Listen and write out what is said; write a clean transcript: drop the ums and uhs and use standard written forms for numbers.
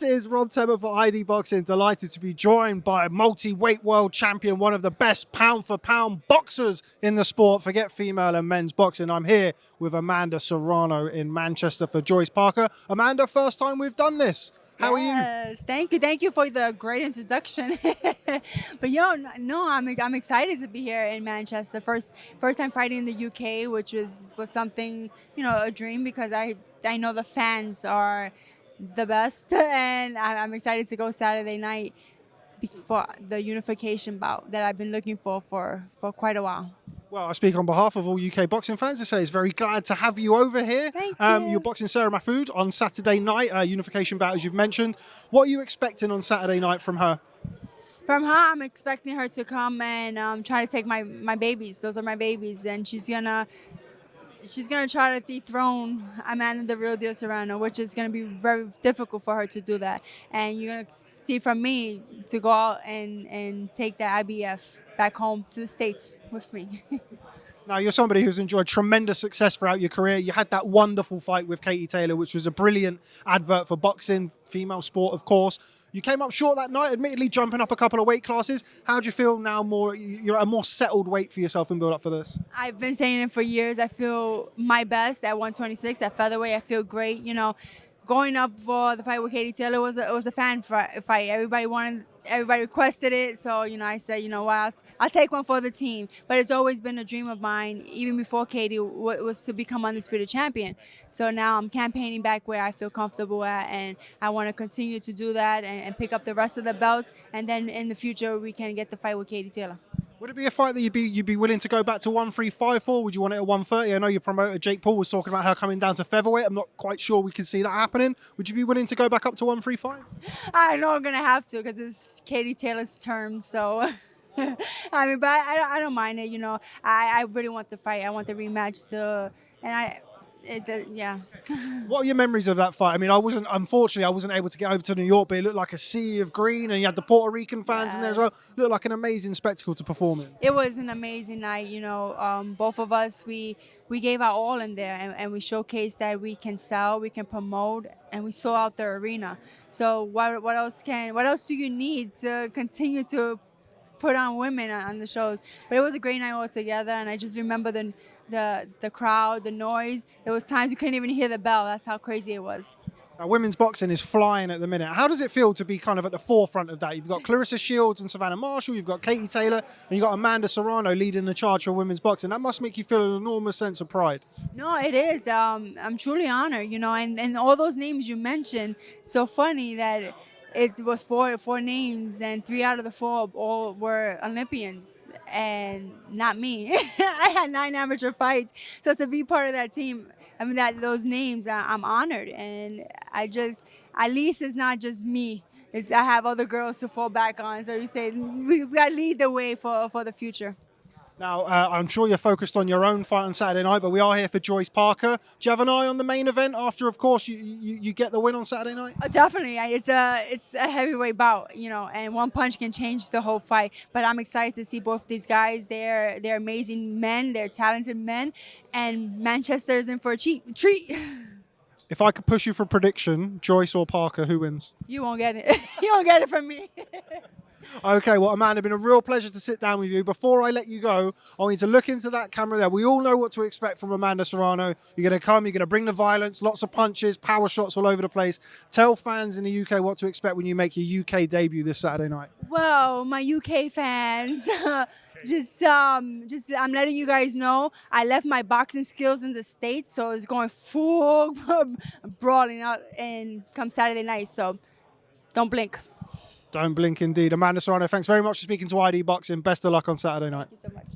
is Rob Tebbutt for ID Boxing. Delighted to be joined by multi-weight world champion, one of the best pound-for-pound boxers in the sport. Forget female and men's boxing. I'm here with Amanda Serrano in Manchester for Joyce-Parker. Amanda, first time we've done this. How are you? Yes, thank you for the great introduction. But I'm excited to be here in Manchester. First time fighting in the UK, which was something, a dream, because I know the fans are the best, and I'm excited to go Saturday night for the unification bout that I've been looking for quite a while. Well, I speak on behalf of all UK boxing fans to say it's very glad to have you over here. Thank you. You're boxing Sarah Mahfoud on Saturday night, unification bout, as you've mentioned. What are you expecting on Saturday night from her? From her, I'm expecting her to come and try to take my babies. Those are my babies, and she's gonna try to dethrone Amanda the Real Deal Serrano, which is gonna be very difficult for her to do that. And you're gonna see from me to go out and take that IBF back home to the States with me. Now, you're somebody who's enjoyed tremendous success throughout your career. You had that wonderful fight with Katie Taylor, which was a brilliant advert for boxing, female sport, of course. You came up short that night, admittedly jumping up a couple of weight classes. How do you feel now you're at a more settled weight for yourself and build up for this? I've been saying it for years. I feel my best at 126, at featherweight. I feel great. Going up for the fight with Katie Taylor was a fan fight. Everybody requested it. So, I said, you know what, I'll take one for the team. But it's always been a dream of mine, even before Katie, was to become undisputed champion. So now I'm campaigning back where I feel comfortable at, and I want to continue to do that and pick up the rest of the belts. And then in the future, we can get the fight with Katie Taylor. Would it be a fight that you'd be willing to go back to 135 for? Would you want it at 130? I know your promoter Jake Paul was talking about her coming down to featherweight. I'm not quite sure we could see that happening. Would you be willing to go back up to 135? I know I'm gonna have to, because it's Katie Taylor's term. So, but I don't mind it. I really want the fight. I want the rematch too, and yeah. What are your memories of that fight? I mean, unfortunately, I wasn't able to get over to New York, but it looked like a sea of green, and you had the Puerto Rican fans in there as well. It looked like an amazing spectacle to perform in. It was an amazing night. Both of us, we gave our all in there, and we showcased that we can sell, we can promote, and we sold out the arena. So what else do you need to continue to put on women on the shows? But it was a great night altogether, and I just remember the crowd, the noise. There was times you couldn't even hear the bell. That's how crazy it was. Now, women's boxing is flying at the minute. How does it feel to be kind of at the forefront of that? You've got Clarissa Shields and Savannah Marshall, you've got Katie Taylor, and you've got Amanda Serrano leading the charge for women's boxing. That must make you feel an enormous sense of pride. No, it is. I'm truly honored, and all those names you mentioned, so funny that it was four names, and 3 out of the 4 all were Olympians, and not me. I had 9 amateur fights, so to be part of that team, those names, I'm honored, and at least it's not just me. I have other girls to fall back on. So you say we got to lead the way for the future. Now, I'm sure you're focused on your own fight on Saturday night, but we are here for Joyce-Parker. Do you have an eye on the main event after, of course, you get the win on Saturday night? Definitely. It's a heavyweight bout, and one punch can change the whole fight. But I'm excited to see both these guys. They're amazing men. They're talented men. And Manchester is in for a treat. If I could push you for a prediction, Joyce or Parker, who wins? You won't get it. You won't get it from me. Okay, well, Amanda, it's been a real pleasure to sit down with you. Before I let you go, I want you to look into that camera there. We all know what to expect from Amanda Serrano. You're going to come, you're going to bring the violence, lots of punches, power shots all over the place. Tell fans in the UK what to expect when you make your UK debut this Saturday night. Well, my UK fans, I'm letting you guys know I left my boxing skills in the States, so it's going full brawling out and come Saturday night, so don't blink. Don't blink indeed. Amanda Serrano, thanks very much for speaking to ID Boxing. Best of luck on Saturday night. Thank you so much.